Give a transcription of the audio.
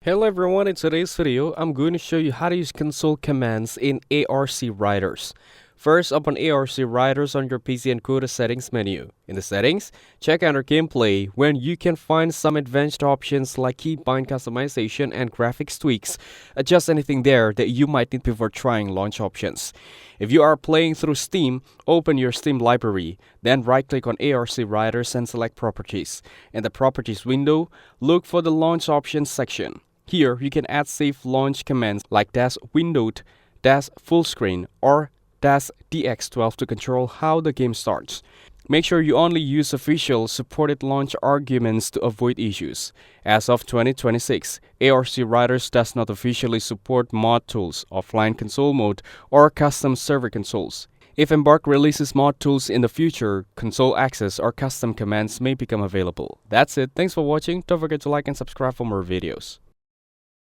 Hello everyone, in today's video, I'm going to show you how to use console commands in ARC Riders. First, open ARC Riders on your PC and go to Settings menu. In the Settings, check under Gameplay, where you can find some advanced options like keybind customization and graphics tweaks. Adjust anything there that you might need before trying launch options. If you are playing through Steam, open your Steam library, then right-click on ARC Riders and select Properties. In the Properties window, look for the Launch Options section. Here, you can add safe launch commands like -windowed, -fullscreen, or -dx12 to control how the game starts. Make sure you only use official supported launch arguments to avoid issues. As of 2026, ARC Riders does not officially support mod tools, offline console mode, or custom server consoles. If Embark releases mod tools in the future, console access or custom commands may become available. That's it. Thanks for watching. Don't forget to like and subscribe for more videos.